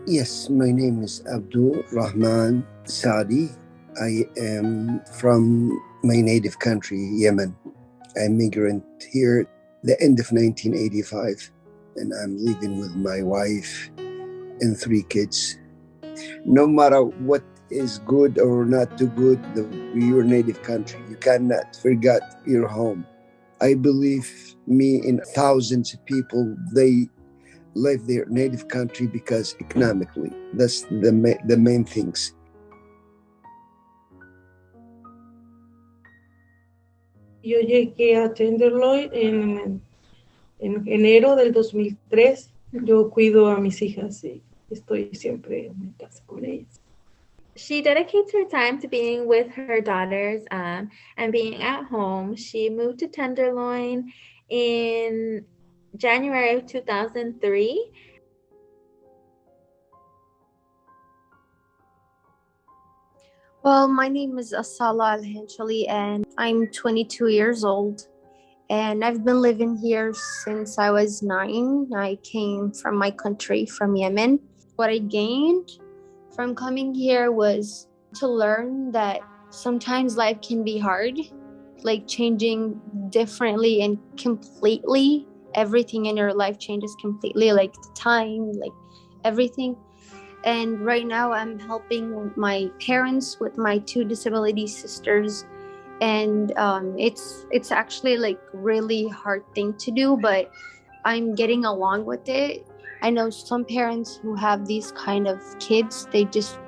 Yes, my name is Abdul Rahman Sadi. I am from my native country, Yemen. I immigrant here the end of 1985, and I'm living with my wife and three kids. No matter what is good or not too good, your native country, you cannot forget your home. I believe me in thousands of people, they leave their native country because economically, that's the main things. Yo llegué a Tenderloin en enero del 2003. Yo cuido a mis hijas y estoy siempre en casa con ellas. She dedicates her time to being with her daughters and being at home. She moved to Tenderloin in January of 2003. Well, my name is Asala Al-Henchali and I'm 22 years old. And I've been living here since I was 9. I came from my country, from Yemen. What I gained from coming here was to learn that sometimes life can be hard, like changing differently and completely. Everything in your life changes completely, like the time, like everything. And right now I'm helping my parents with my two disability sisters, and it's actually like really hard thing to do, but I'm getting along with it. I know some parents who have these kind of kids, they just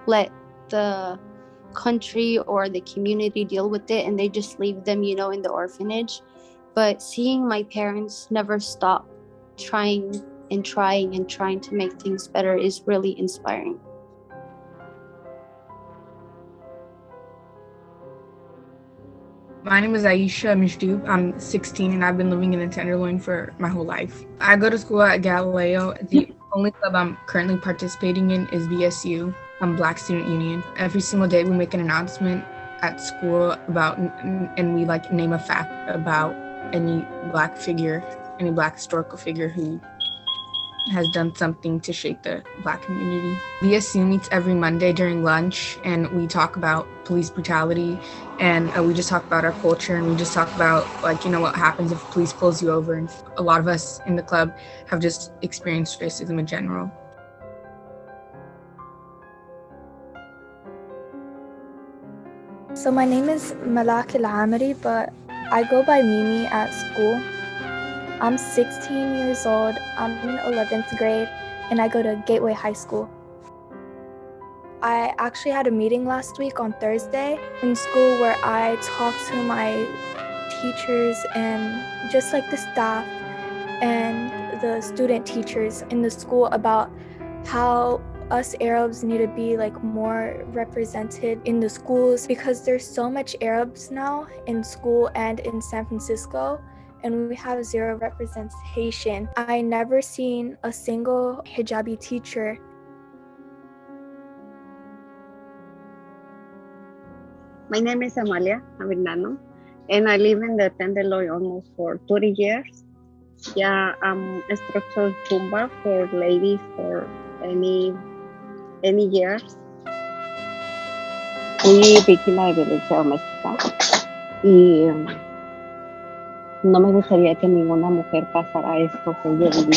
let the country or the community deal with it and they just leave them, in the orphanage. But seeing my parents never stop trying and trying and trying to make things better is really inspiring. My name is Aisha Mishdoob. I'm 16 and I've been living in the Tenderloin for my whole life. I go to school at Galileo. The only club I'm currently participating in is BSU, Black Student Union. Every single day we make an announcement at school about, and we name a fact about any Black figure, any Black historical figure who has done something to shape the Black community. VSU meets every Monday during lunch, and we talk about police brutality, and we just talk about our culture, and we just talk about what happens if police pulls you over. And a lot of us in the club have just experienced racism in general. So my name is Malak Al-Amari, but I go by Mimi at school. I'm 16 years old, I'm in 11th grade, and I go to Gateway High School. I actually had a meeting last week on Thursday in school where I talked to my teachers and just the staff and the student teachers in the school about how us Arabs need to be more represented in the schools, because there's so much Arabs now in school and in San Francisco, and we have zero representation. I never seen a single hijabi teacher. My name is Amalia Avinano, and I live in the Tenderloin almost for 30 years. Yeah, I'm a structural Zumba for ladies for any years. Fui víctima de violencia doméstica y no me gustaría que ninguna mujer pasara esto que yo viví.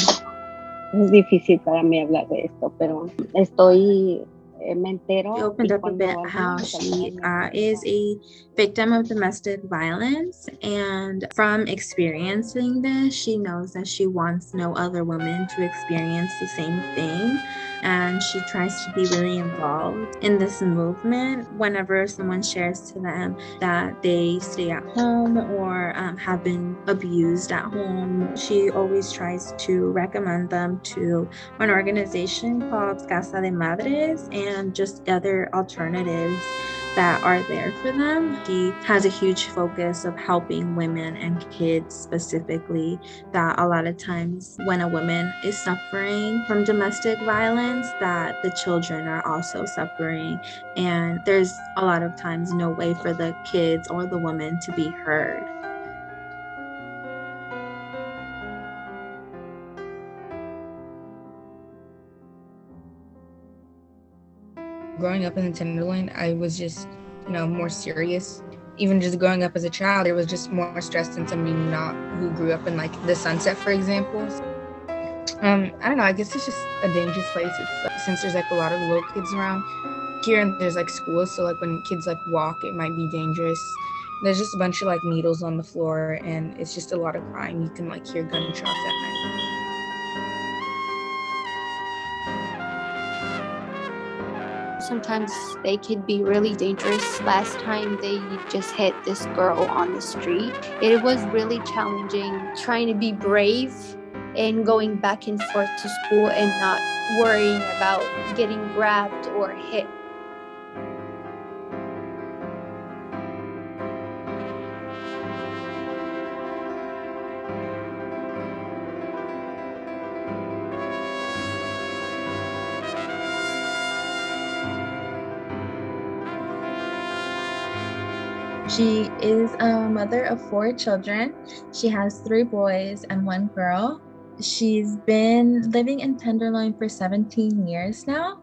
Es difícil para mí hablar de esto, pero estoy me entero. She opened up a bit how she is a victim of domestic violence, and from experiencing this, she knows that she wants no other woman to experience the same thing, and she tries to be really involved in this movement. Whenever someone shares to them that they stay at home or have been abused at home, she always tries to recommend them to an organization called Casa de Madres and just other alternatives that are there for them. She has a huge focus of helping women and kids specifically, that a lot of times when a woman is suffering from domestic violence, that the children are also suffering, and there's a lot of times no way for the kids or the woman to be heard. Growing up in the Tenderloin, I was just, more serious. Even just growing up as a child, it was just more stressed than somebody not who grew up in like the Sunset, for example. I don't know, I guess it's just a dangerous place. It's since there's like a lot of little kids around here and there's like schools, so like when kids like walk, it might be dangerous. There's just a bunch of like needles on the floor and it's just a lot of crime. You can like hear gunshots at night. Sometimes they could be really dangerous. Last time they just hit this girl on the street. It was really challenging trying to be brave and going back and forth to school and not worrying about getting grabbed or hit. She is a mother of 4 children. She has 3 boys and 1 girl. She's been living in Tenderloin for 17 years now.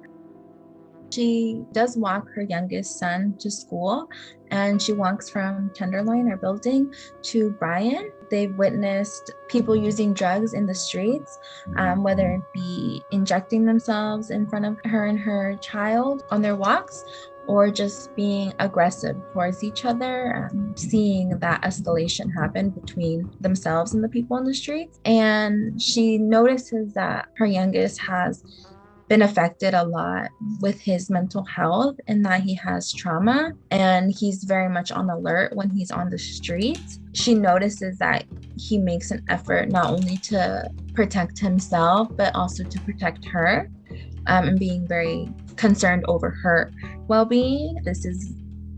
She does walk her youngest son to school, and she walks from Tenderloin, our building, to Bryan. They've witnessed people using drugs in the streets, whether it be injecting themselves in front of her and her child on their walks, or just being aggressive towards each other, seeing that escalation happen between themselves and the people on the streets. And she notices that her youngest has been affected a lot with his mental health and that he has trauma, and he's very much on alert when he's on the streets. She notices that he makes an effort not only to protect himself, but also to protect her, and being very concerned over her well-being. This is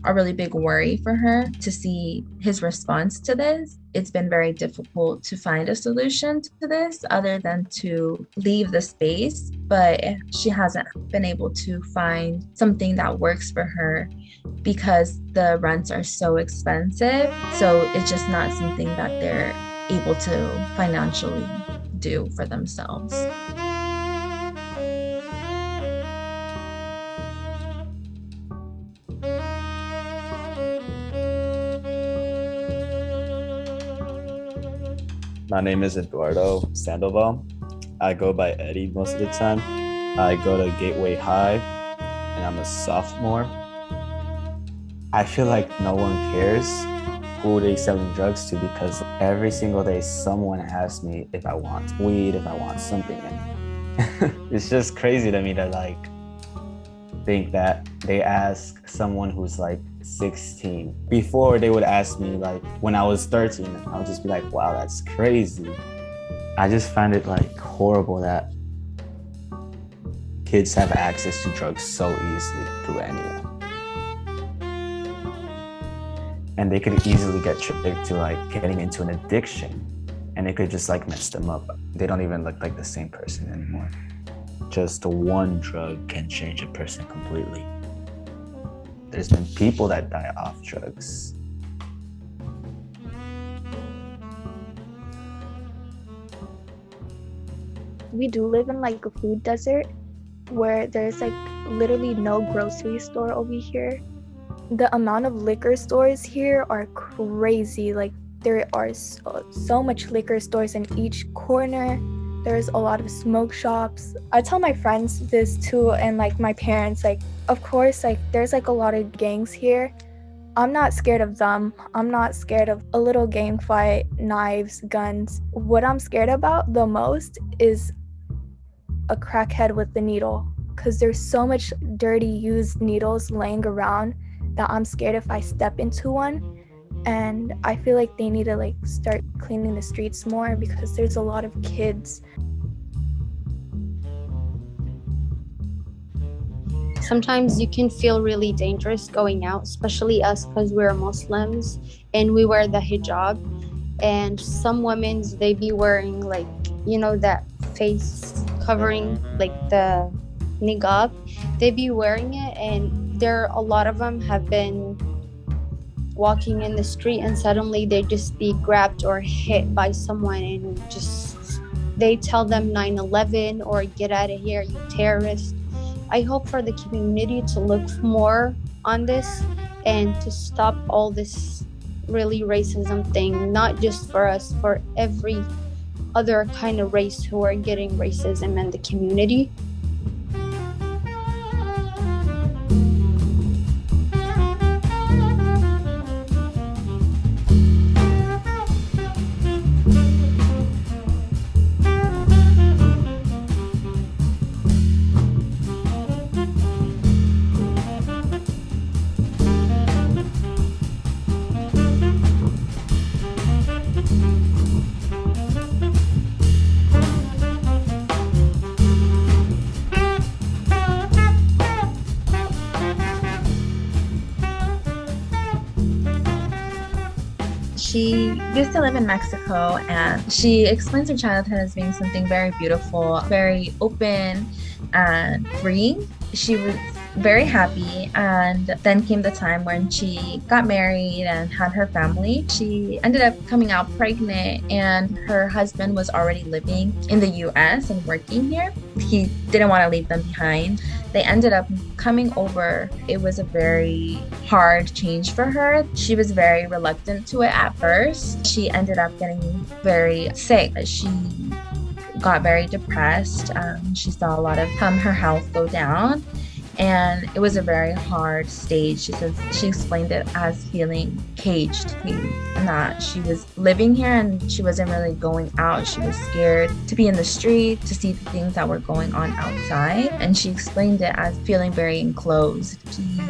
a really big worry for her to see his response to this. It's been very difficult to find a solution to this other than to leave the space, but she hasn't been able to find something that works for her because the rents are so expensive. So it's just not something that they're able to financially do for themselves. My name is Eduardo Sandoval. I go by Eddie most of the time. I go to Gateway High, and I'm a sophomore. I feel like no one cares who they selling drugs to because every single day someone asks me if I want weed, if I want something. And it's just crazy to me to like think that they ask someone who's like 16. Before they would ask me like when I was 13, I would just be like, wow, that's crazy. I just find it like horrible that kids have access to drugs so easily through anyone. And they could easily get tricked to like getting into an addiction, and it could just like mess them up. They don't even look like the same person anymore. Just one drug can change a person completely. There's been people that die off drugs. We do live in like a food desert where there's like literally no grocery store over here. The amount of liquor stores here are crazy. Like there are so much liquor stores in each corner. There's a lot of smoke shops. I tell my friends this too, and like my parents, like of course like there's like a lot of gangs here. I'm not scared of them. I'm not scared of a little gang fight, knives, guns. What I'm scared about the most is a crackhead with the needle, because there's so much dirty used needles laying around that I'm scared if I step into one. And I feel like they need to like start cleaning the streets more because there's a lot of kids. Sometimes you can feel really dangerous going out, especially us because we're Muslims and we wear the hijab. And some women, they be wearing like, you know, that face covering, like the niqab. They be wearing it, and a lot of them have been walking in the street and suddenly they just be grabbed or hit by someone, and just they tell them 9/11 or get out of here, you terrorist. I hope for the community to look more on this and to stop all this really racism thing, not just for us, for every other kind of race who are getting racism in the community. She used to live in Mexico, and she explains her childhood as being something very beautiful, very open and free. She was very happy, and then came the time when she got married and had her family. She ended up coming out pregnant, and her husband was already living in the US and working here. He didn't want to leave them behind. They ended up coming over. It was a very hard change for her. She was very reluctant to it at first. She ended up getting very sick. She got very depressed. She saw a lot of her health go down, and it was a very hard stage. She explained it as feeling caged, and that she was living here and she wasn't really going out. She was scared to be in the street, to see the things that were going on outside, and she explained it as feeling very enclosed. She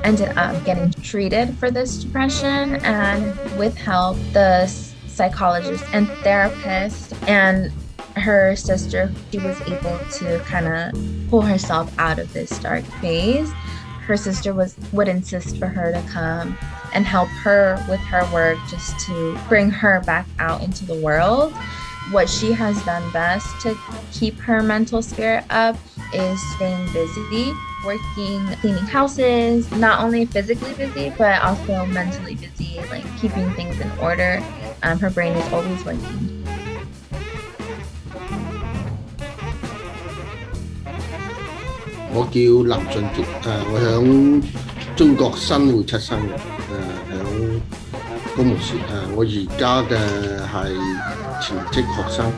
ended up getting treated for this depression, and with help, the psychologist and therapist and her sister, she was able to kind of pull herself out of this dark phase. Her sister would insist for her to come and help her with her work, just to bring her back out into the world. What she has done best to keep her mental spirit up is staying busy, working, cleaning houses, not only physically busy, but also mentally busy, like keeping things in order. Her brain is always working. 我叫林俊傑，我響中國新會出生嘅，響公務處，我而家嘅係全職學生。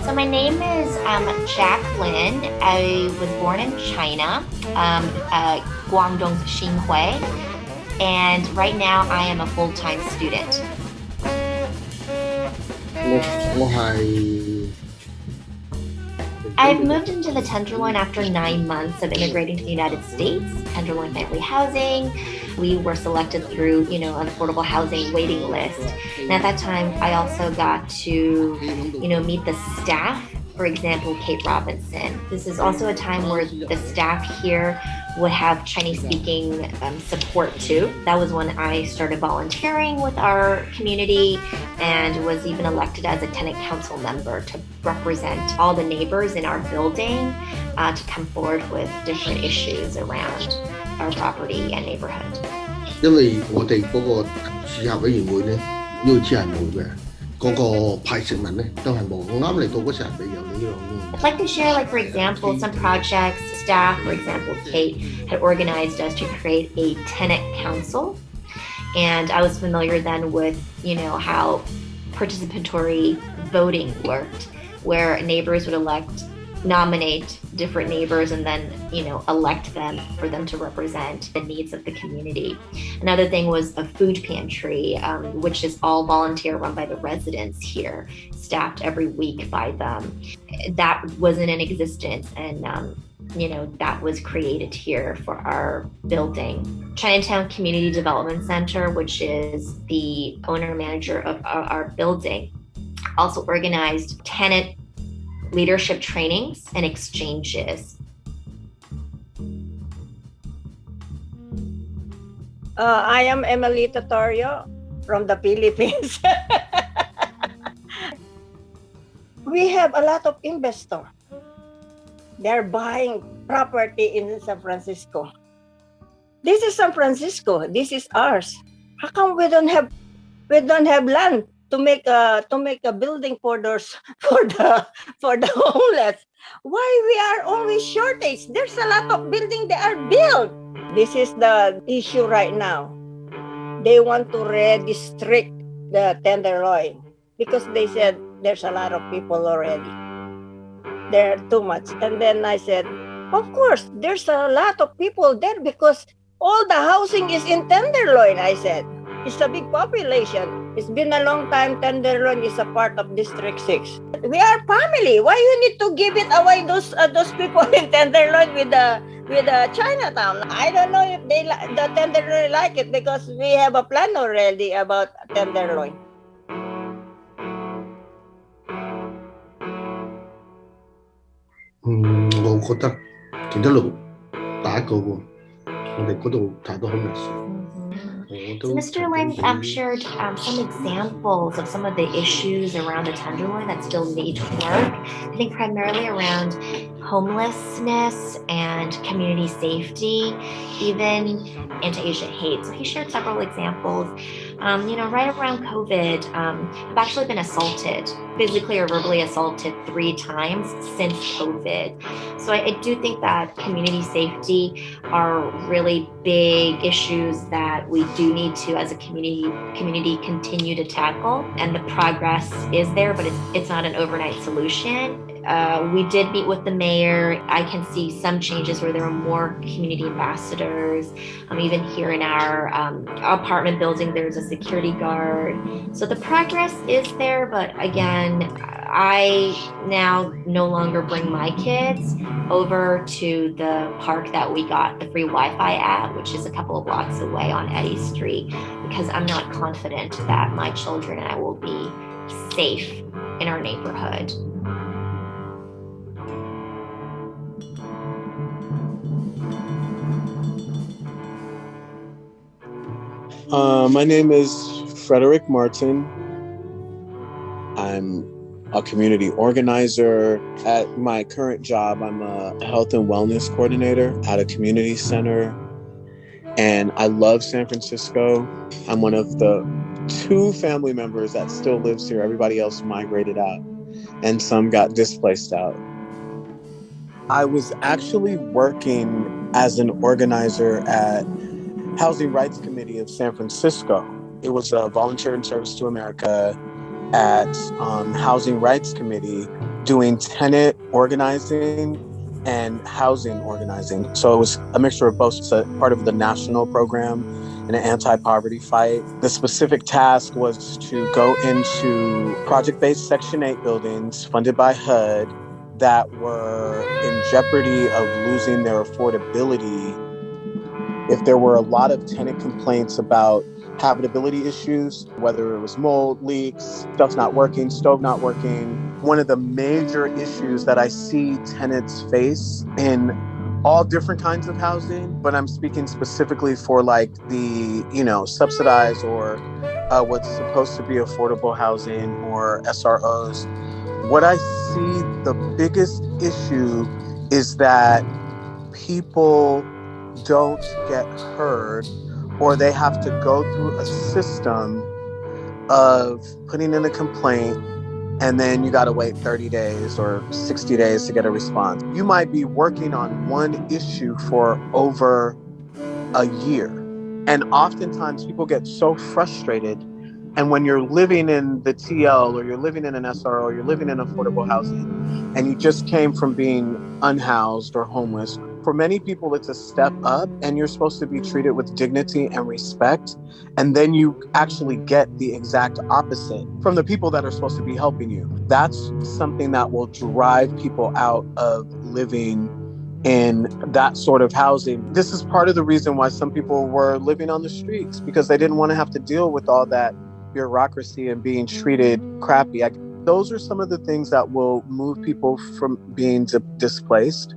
So my name is Jacqueline. I was born in China, Guangdong Xinhui, and right now I am a full-time student. 我係。 I've moved into the Tenderloin after 9 months of immigrating to the United States. Tenderloin Family Housing. We were selected through, an affordable housing waiting list. And at that time, I also got to, meet the staff. For example, Kate Robinson. This is also a time where the staff here would have Chinese-speaking support too. That was when I started volunteering with our community and was even elected as a tenant council member to represent all the neighbors in our building to come forward with different issues around our property and neighborhood. 因為我哋嗰個市客委員會咧，呢個只係冇嘅。 嗰個派食物咧都係冇，我啱嚟到嗰時係未有呢樣。 I'd like to share, for example, some projects. Staff, for example, Kate had organized us to create a tenant council, and I was familiar then with, how participatory voting worked, where neighbors would nominate different neighbors and then, elect them for them to represent the needs of the community. Another thing was a food pantry, which is all volunteer run by the residents here, staffed every week by them. That wasn't in existence, and that was created here for our building. Chinatown Community Development Center, which is the owner-manager of our building, also organized tenant leadership trainings and exchanges. I am Emily Totorio from the Philippines. We have a lot of investors. They're buying property in San Francisco. This is San Francisco. This is ours. How come we don't have land? to make a building for those for the homeless. Why we are always shortage? There's a lot of buildings that are built. This is the issue right now. They want to redistrict the Tenderloin because they said there's a lot of people already. There are too much. And then I said, of course, there's a lot of people there because all the housing is in Tenderloin, I said. It's a big population. It's been a long time. Tenderloin is a part of District 6. We are family. Why you need to give it away those people in Tenderloin with the Chinatown? I don't know if the Tenderloin like it because we have a plan already about Tenderloin.我覺得田德路第一個喎，我哋嗰度太多 homeless。So Mr. Ling shared some examples of some of the issues around the Tenderloin that still need work. I think primarily around homelessness and community safety, even anti-Asian hate. So he shared several examples. Right around COVID, I've actually been assaulted, physically or verbally assaulted 3 times since COVID. So I do think that community safety are really big issues that we do need to, as a community continue to tackle. And the progress is there, but it's not an overnight solution. We did meet with the mayor. I can see some changes where there are more community ambassadors. Even here in our apartment building, there's a security guard. So the progress is there, but again, I now no longer bring my kids over to the park that we got the free Wi-Fi at, which is a couple of blocks away on Eddy Street, because I'm not confident that my children and I will be safe in our neighborhood. My name is Frederick Martin. I'm a community organizer. At my current job, I'm a health and wellness coordinator at a community center. And I love San Francisco. I'm one of the 2 family members that still lives here. Everybody else migrated out and some got displaced out. I was actually working as an organizer at Housing Rights Committee of San Francisco. It was a volunteer in service to America at Housing Rights Committee doing tenant organizing and housing organizing. So it was a mixture of both. It's a part of the national program and an anti-poverty fight. The specific task was to go into project-based Section 8 buildings funded by HUD that were in jeopardy of losing their affordability. If there were a lot of tenant complaints about habitability issues, whether it was mold, leaks, stuff's not working, stove not working, one of the major issues that I see tenants face in all different kinds of housing, but I'm speaking specifically for like the, subsidized or what's supposed to be affordable housing or SROs. What I see the biggest issue is that people don't get heard, or they have to go through a system of putting in a complaint and then you got to wait 30 days or 60 days to get a response. You might be working on one issue for over a year. And oftentimes people get so frustrated. And when you're living in the TL or you're living in an SRO or you're living in affordable housing and you just came from being unhoused or homeless, for many people, it's a step up and you're supposed to be treated with dignity and respect. And then you actually get the exact opposite from the people that are supposed to be helping you. That's something that will drive people out of living in that sort of housing. This is part of the reason why some people were living on the streets, because they didn't want to have to deal with all that bureaucracy and being treated crappy. Those are some of the things that will move people from being displaced.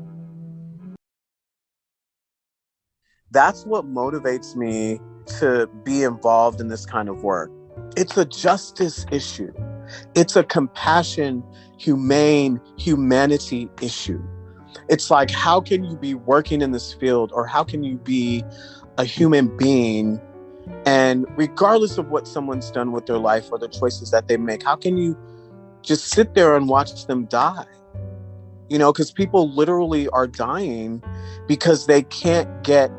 That's what motivates me to be involved in this kind of work. It's a justice issue. It's a compassion, humane, humanity issue. It's like, how can you be working in this field, or how can you be a human being And regardless of what someone's done with their life or the choices that they make, how can you just sit there and watch them die? You know, because people literally are dying because they can't get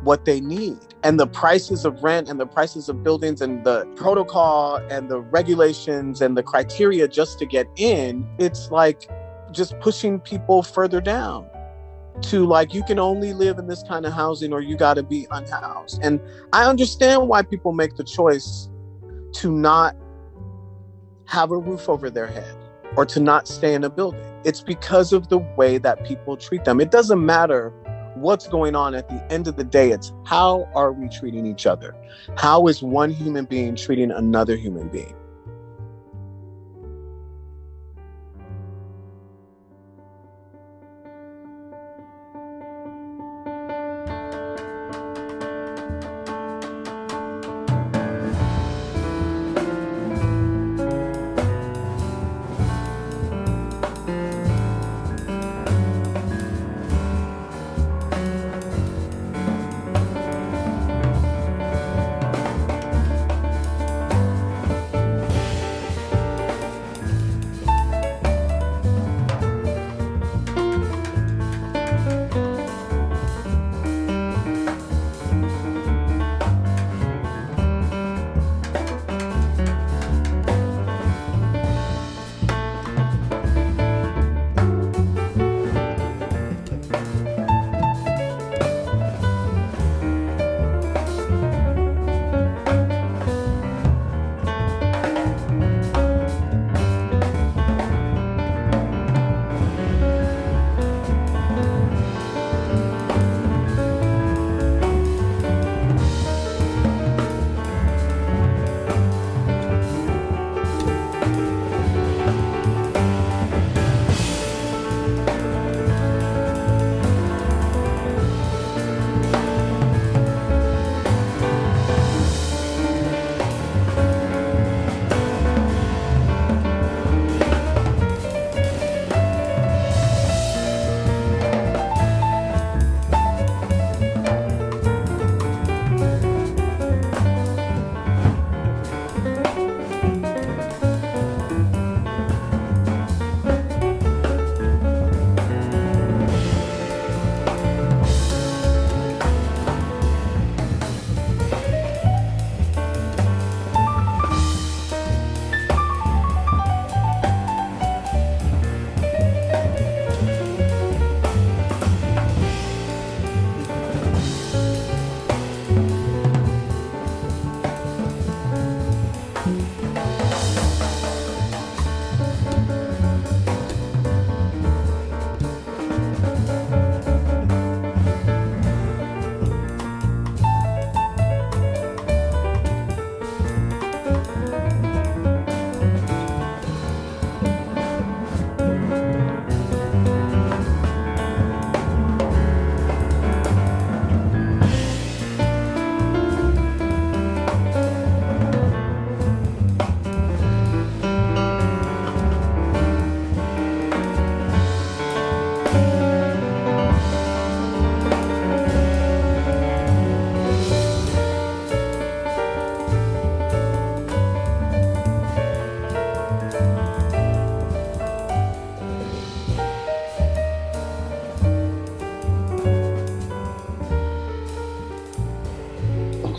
what they need. And the prices of rent and the prices of buildings and the protocol and the regulations and the criteria just to get in, it's like just pushing people further down to like, you can only live in this kind of housing or you got to be unhoused. And I understand why people make the choice to not have a roof over their head or to not stay in a building. It's because of the way that people treat them. It doesn't matter what's going on. At the end of the day, it's how are we treating each other? How is one human being treating another human being?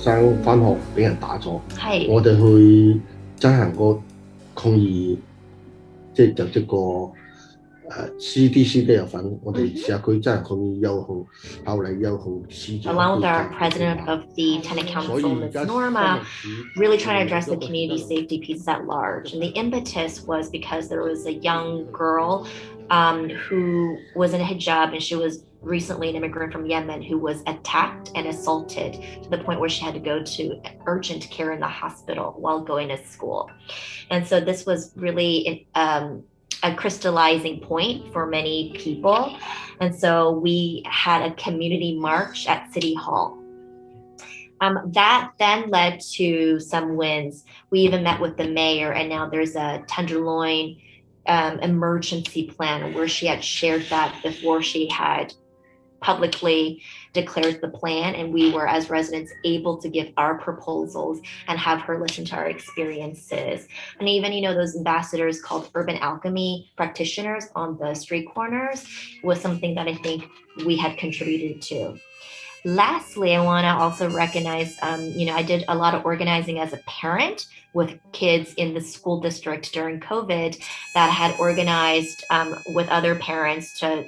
生翻學俾人打咗，係我哋去真行個抗議，即係就即個CDC 都有份，我哋社區真係抗議又好，後嚟又好市長。Along with our president of the tenant council, Ms. Norma, really trying to address the community safety pieces at large. And the impetus was because there was a young girl who was in a hijab, and she was recently an immigrant from Yemen who was attacked and assaulted to the point where she had to go to urgent care in the hospital while going to school. And so this was really a crystallizing point for many people. And so we had a community march at City Hall. That then led to some wins. We even met with the mayor, and now there's a Tenderloin emergency plan where she had shared that before she had publicly declared the plan, and we were, as residents, able to give our proposals and have her listen to our experiences. And even, those ambassadors called urban alchemy practitioners on the street corners was something that I think we had contributed to. Lastly, I want to also recognize, I did a lot of organizing as a parent with kids in the school district during COVID that had organized with other parents to,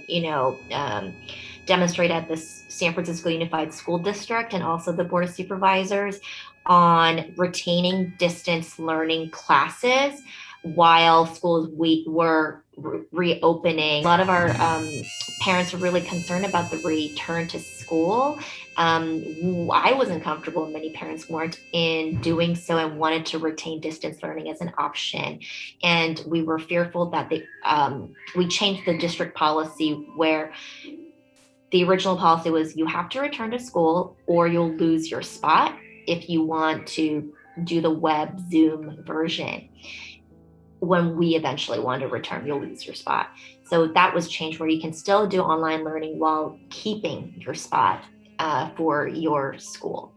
demonstrate at the San Francisco Unified School District and also the Board of Supervisors on retaining distance learning classes while schools were reopening. A lot of our parents were really concerned about the return to school. I wasn't comfortable, many parents weren't, in doing so and wanted to retain distance learning as an option. And we were fearful that we changed the district policy where the original policy was you have to return to school or you'll lose your spot if you want to do the web Zoom version. When we eventually want to return, you'll lose your spot. So that was changed where you can still do online learning while keeping your spot for your school.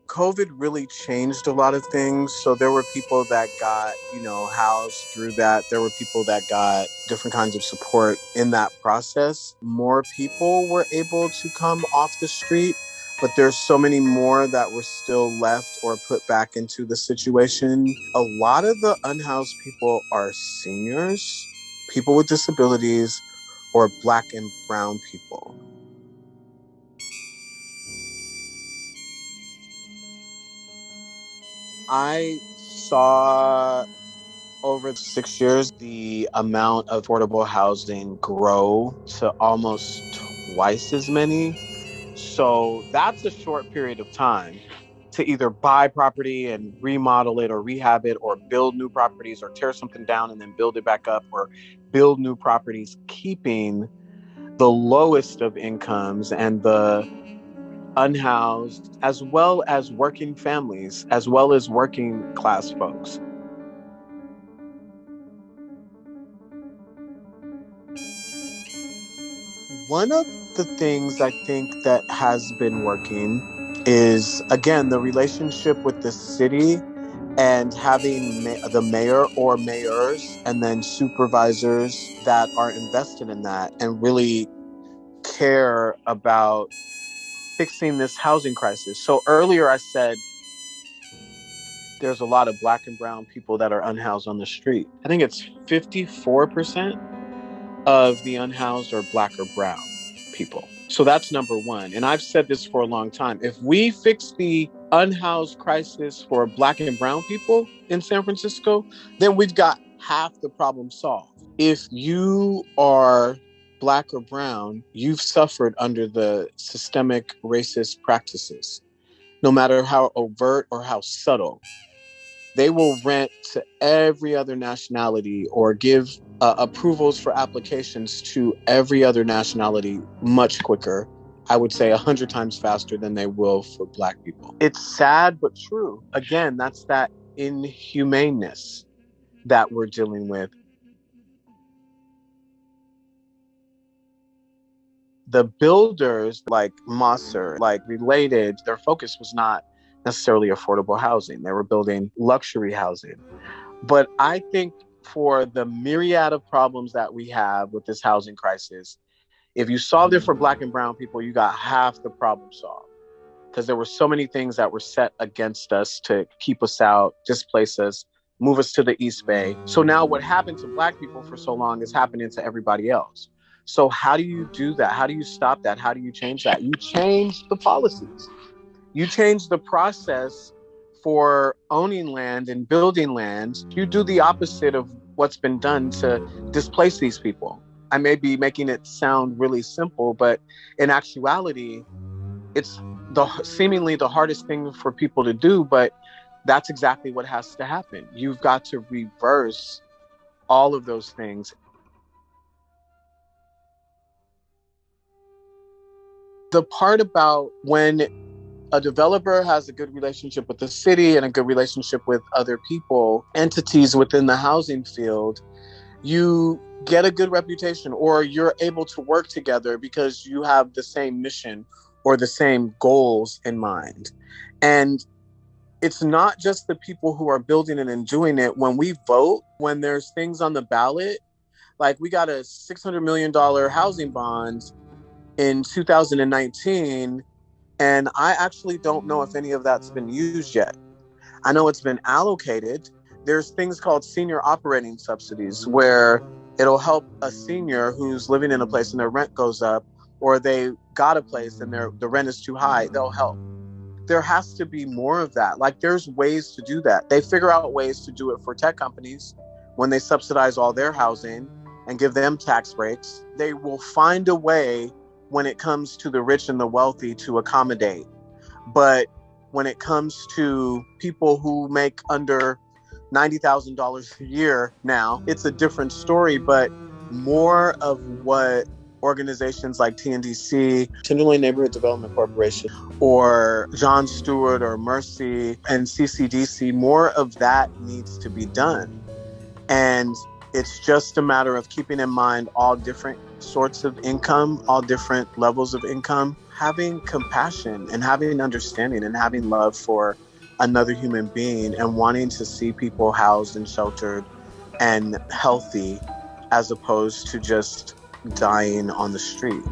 COVID really changed a lot of things. So there were people that got, housed through that. There were people that got different kinds of support in that process. More people were able to come off the street, but there's so many more that were still left or put back into the situation. A lot of the unhoused people are seniors, people with disabilities, or Black and brown people. I saw over 6 years the amount of affordable housing grow to almost twice as many. So that's a short period of time to either buy property and remodel it or rehab it or build new properties or tear something down and then build it back up or build new properties, keeping the lowest of incomes and the unhoused, as well as working families, as well as working class folks. One of the things I think that has been working is, again, the relationship with the city and having the mayor or mayors and then supervisors that are invested in that and really care about fixing this housing crisis. So earlier I said there's a lot of Black and brown people that are unhoused on the street. I think it's 54% of the unhoused are Black or brown people. So that's number one. And I've said this for a long time. If we fix the unhoused crisis for Black and brown people in San Francisco, then we've got half the problem solved. If you are Black or brown, you've suffered under the systemic racist practices, no matter how overt or how subtle. They will rent to every other nationality or give approvals for applications to every other nationality much quicker. I would say 100 times faster than they will for Black people. It's sad, but true. Again, that's that inhumaneness that we're dealing with. The builders like Moser, like Related, their focus was not necessarily affordable housing. They were building luxury housing. But I think for the myriad of problems that we have with this housing crisis, if you solved it for Black and brown people, you got half the problem solved. Because there were so many things that were set against us to keep us out, displace us, move us to the East Bay. So now what happened to Black people for so long is happening to everybody else. So how do you do that? How do you stop that? How do you change that? You change the policies. You change the process for owning land and building land. You do the opposite of what's been done to displace these people. I may be making it sound really simple, but in actuality, it's seemingly the hardest thing for people to do, but that's exactly what has to happen. You've got to reverse all of those things. The part about when a developer has a good relationship with the city and a good relationship with other people, entities within the housing field, you get a good reputation, or you're able to work together because you have the same mission or the same goals in mind. And it's not just the people who are building it and doing it. When we vote, when there's things on the ballot, like we got a $600 million housing bond in 2019, and I actually don't know if any of that's been used yet. I know it's been allocated. There's things called senior operating subsidies where it'll help a senior who's living in a place and their rent goes up, or they got a place and the rent is too high, they'll help. There has to be more of that. Like, there's ways to do that. They figure out ways to do it for tech companies when they subsidize all their housing and give them tax breaks. They will find a way when it comes to the rich and the wealthy to accommodate. But when it comes to people who make under $90,000 a year now, it's a different story. But more of what organizations like TNDC, Tenderloin Neighborhood Development Corporation, or John Stewart or Mercy and CCDC, more of that needs to be done. And it's just a matter of keeping in mind all different sorts of income, all different levels of income, having compassion and having understanding and having love for another human being, and wanting to see people housed and sheltered and healthy, as opposed to just dying on the street.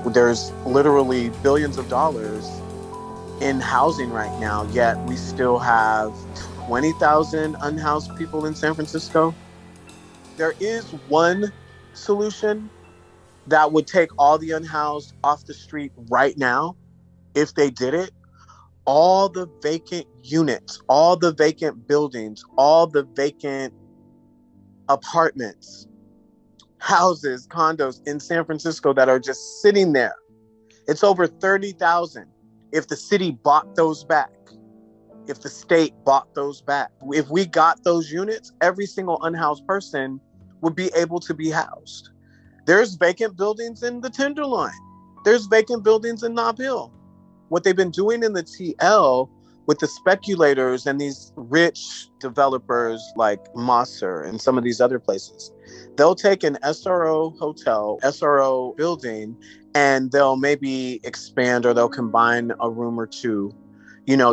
There's literally billions of dollars in housing right now, yet we still have 20,000 unhoused people in San Francisco. There is one solution that would take all the unhoused off the street right now. If they did it, all the vacant units, all the vacant buildings, all the vacant apartments, houses, condos in San Francisco that are just sitting there. It's over 30,000. If the city bought those back, if the state bought those back, if we got those units, every single unhoused person would be able to be housed. There's vacant buildings in the Tenderloin. There's vacant buildings in Nob Hill. What they've been doing in the TL with the speculators and these rich developers like Mosser and some of these other places, they'll take an SRO hotel, SRO building, and they'll maybe expand or they'll combine a room or two,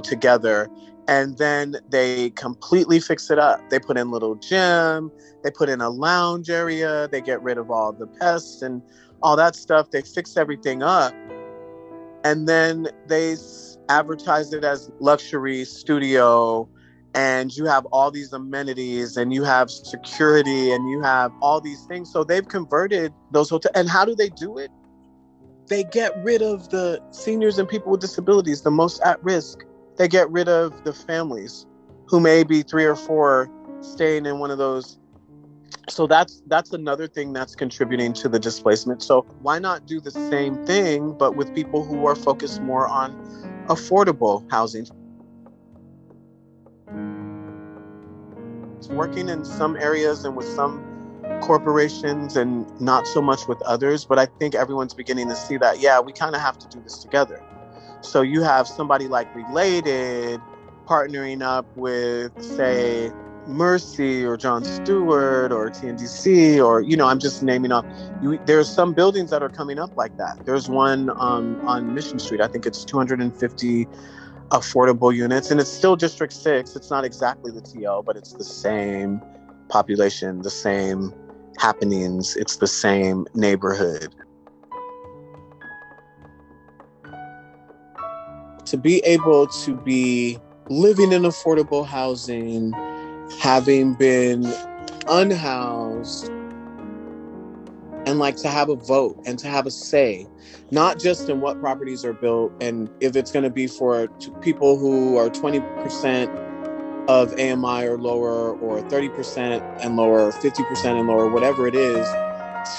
together. And then they completely fix it up. They put in little gym, they put in a lounge area, they get rid of all the pests and all that stuff. They fix everything up. And then they advertise it as luxury studio, and you have all these amenities and you have security and you have all these things. So they've converted those hotels. And how do they do it? They get rid of the seniors and people with disabilities, the most at risk. They get rid of the families who may be 3 or 4 staying in one of those. So that's another thing that's contributing to the displacement. So why not do the same thing, but with people who are focused more on affordable housing? It's working in some areas and with some corporations and not so much with others. But I think everyone's beginning to see that, we kind of have to do this together. So you have somebody like Related partnering up with, say, Mercy or Jon Stewart or TNDC or, I'm just naming off. There's some buildings that are coming up like that. There's one on Mission Street. I think it's 250 affordable units, and it's still District 6. It's not exactly the TL, but it's the same population, the same happenings. It's the same neighborhood. To be able to be living in affordable housing, having been unhoused, and to have a vote and to have a say, not just in what properties are built and if it's going to be for people who are 20% of AMI or lower, or 30% and lower, or 50% and lower, whatever it is,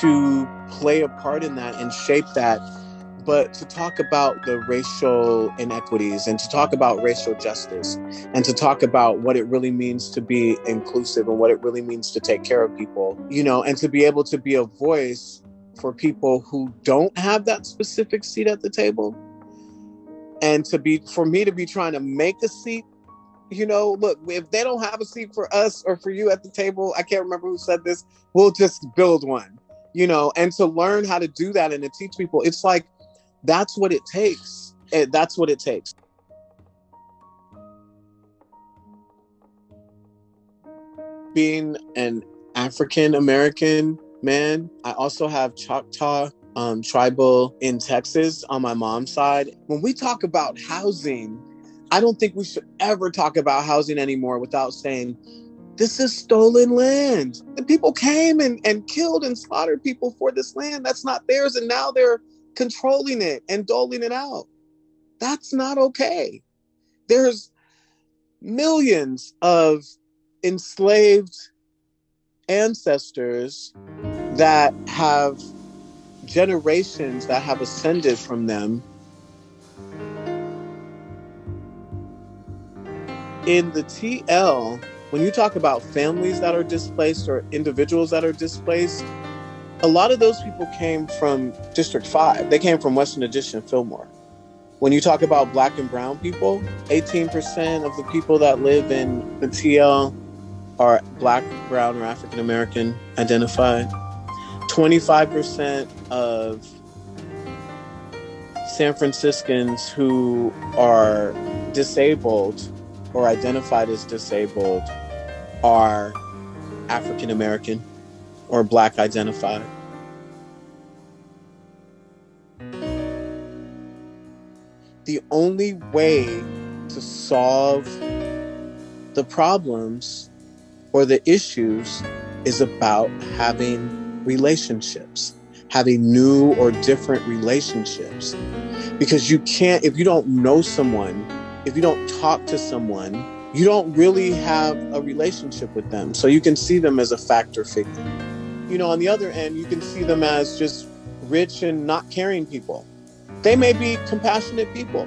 to play a part in that and shape that. But to talk about the racial inequities and to talk about racial justice and to talk about what it really means to be inclusive and what it really means to take care of people, and to be able to be a voice for people who don't have that specific seat at the table. And for me to be trying to make a seat, look, if they don't have a seat for us or for you at the table, I can't remember who said this, we'll just build one, and to learn how to do that and to teach people, it's like, that's what it takes. That's what it takes. Being an African American man, I also have Choctaw tribal in Texas on my mom's side. When we talk about housing, I don't think we should ever talk about housing anymore without saying, this is stolen land. The people came and killed and slaughtered people for this land that's not theirs, and now they're controlling it and doling it out. That's not okay. There's millions of enslaved ancestors that have generations that have ascended from them. In the TL, when you talk about families that are displaced or individuals that are displaced, a lot of those people came from District 5. They came from Western Addition, Fillmore. When you talk about Black and brown people, 18% of the people that live in the TL are Black, brown, or African American identified. 25% of San Franciscans who are disabled or identified as disabled are African American or Black identified. the only way to solve the problems or the issues is about having relationships, having new or different relationships. Because you can't, if you don't know someone, if you don't talk to someone, you don't really have a relationship with them. So you can see them as a factor figure. You know, on the other end, you can see them as just rich and not caring people. They may be compassionate people.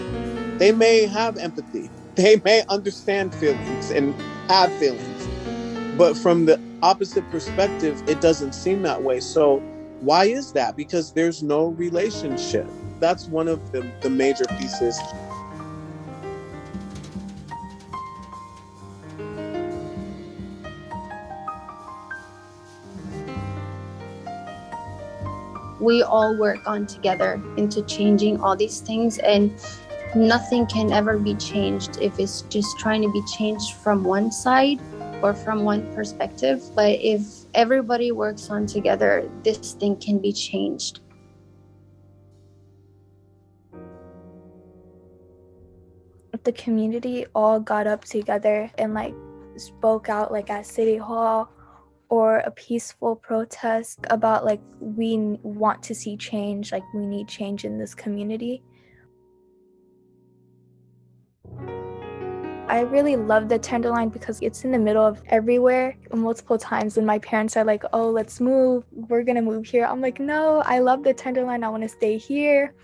They may have empathy. They may understand feelings and have feelings. But from the opposite perspective, it doesn't seem that way. So why is that? Because there's no relationship. That's one of the major pieces. We all work on together into changing all these things, and nothing can ever be changed if it's just trying to be changed from one side or from one perspective. But if everybody works on together, this thing can be changed. The community all got up together and like spoke out like at City Hall or a peaceful protest about like we want to see change, like we need change in this community. I really love the Tenderloin because it's in the middle of everywhere. Multiple times when my parents are like, oh, let's move, we're gonna move here. I'm like, no, I love the Tenderloin, I wanna stay here.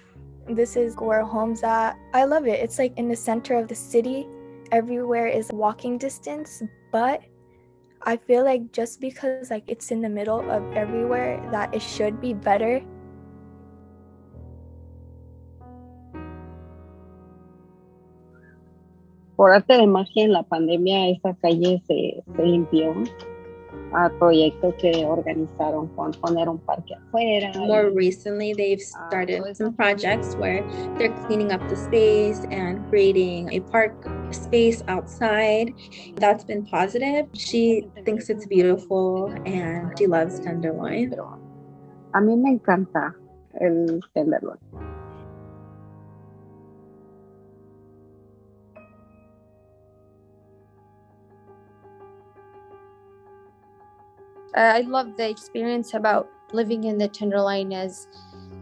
This is where home's at. I love it. It's like in the center of the city. Everywhere is walking distance, but I feel like just because like it's in the middle of everywhere that it should be better. Por arte de magia, en la pandemia esa calle se limpió a proyectos que organizaron con poner un parque afuera. More recently, they've started some projects where they're cleaning up the space and creating a park space outside. That's been positive. She thinks it's beautiful and she loves Tenderloin. A mí me encanta el Tenderloin. I love the experience about living in the Tenderloin, as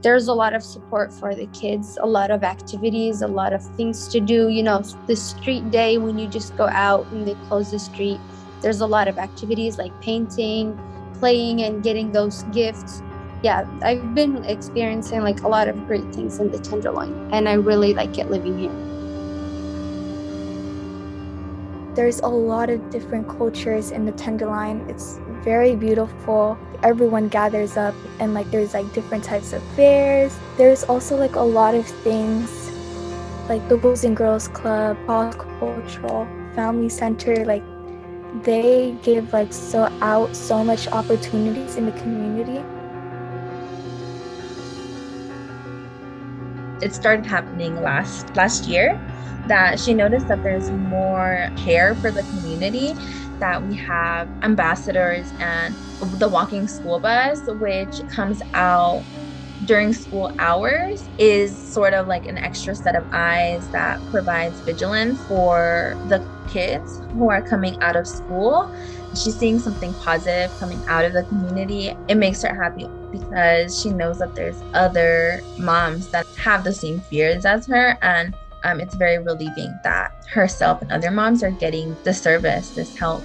there's a lot of support for the kids, a lot of activities, a lot of things to do. You know, the street day when you just go out and they close the street, there's a lot of activities like painting, playing, and getting those gifts. Yeah, I've been experiencing like a lot of great things in the Tenderloin, and I really like it living here. There's a lot of different cultures in the Tenderloin. It's very beautiful. Everyone gathers up and like there's like different types of fairs. There's also like a lot of things like the Boys and Girls Club, Cultural, Family Center. Like they give like so much opportunities in the community. It started happening last year, that she noticed that there's more care for the community, that we have ambassadors and the walking school bus, which comes out during school hours, is sort of like an extra set of eyes that provides vigilance for the kids who are coming out of school. She's seeing something positive coming out of the community. It makes her happy because she knows that there's other moms that have the same fears as her, and it's very relieving that herself and other moms are getting the service, this help.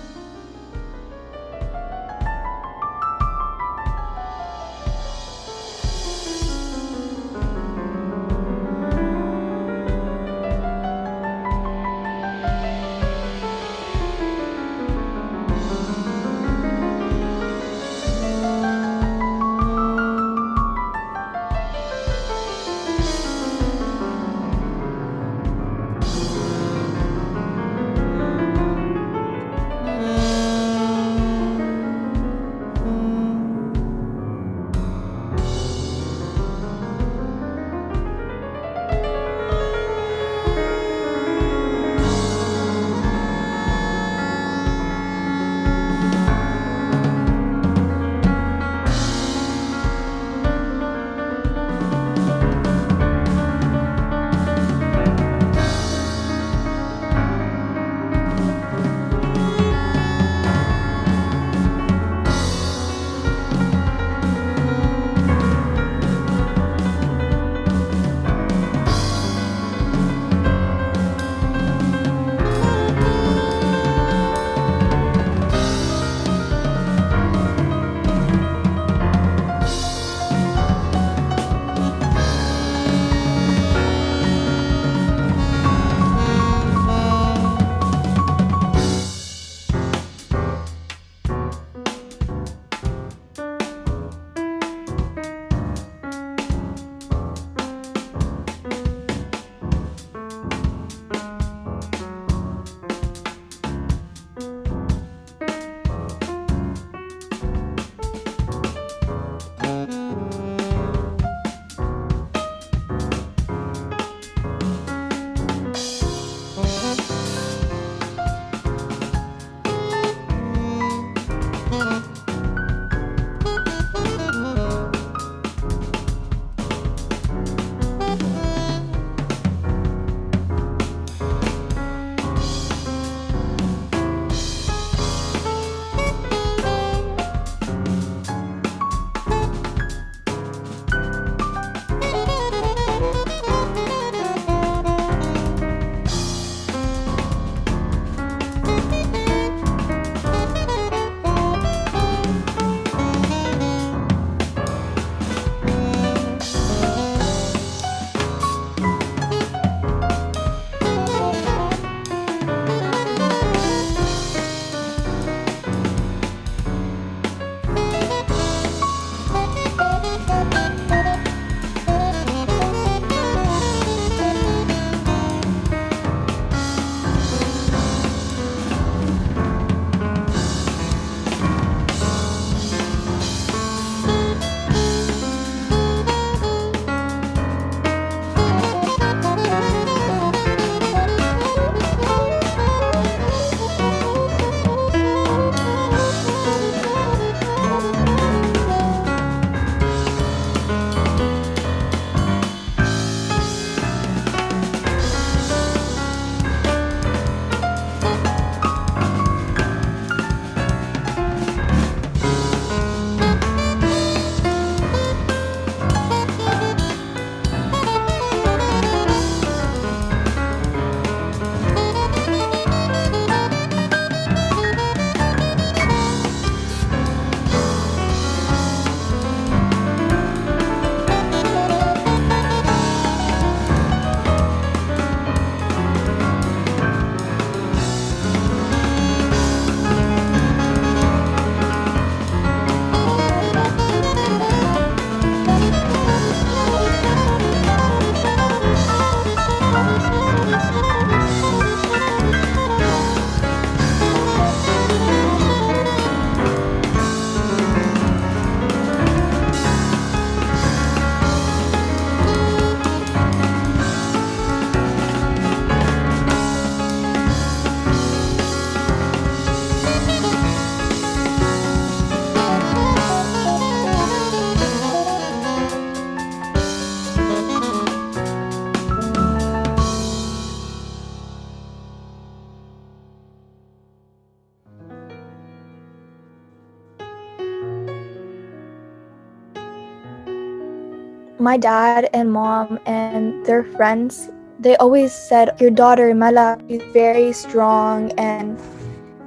My dad and mom and their friends, they always said, your daughter Mala is very strong and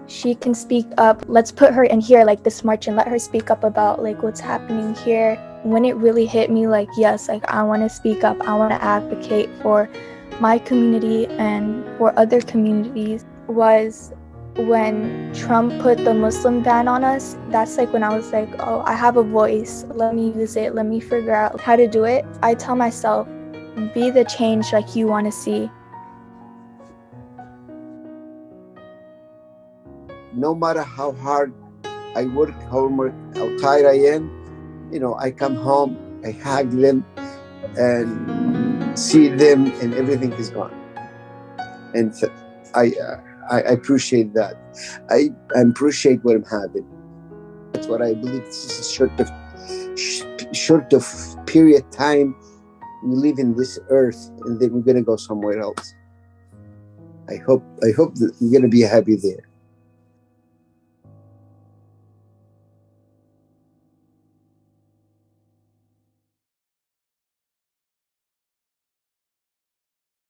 she can speak up. Let's put her in here like this march and let her speak up about like what's happening here. When it really hit me, like, yes, like I want to speak up. I want to advocate for my community and for other communities, was when Trump put the Muslim ban on us. That's like when I was like, oh, I have a voice. Let me use it. Let me figure out how to do it. I tell myself, be the change like you want to see. No matter how hard I work, how tired I am, I come home, I hug them and see them, and everything is gone. And I appreciate that. I appreciate what I'm having. That's what I believe. This is a short of period time we live in this earth, and then we're gonna go somewhere else. I hope that we're gonna be happy there.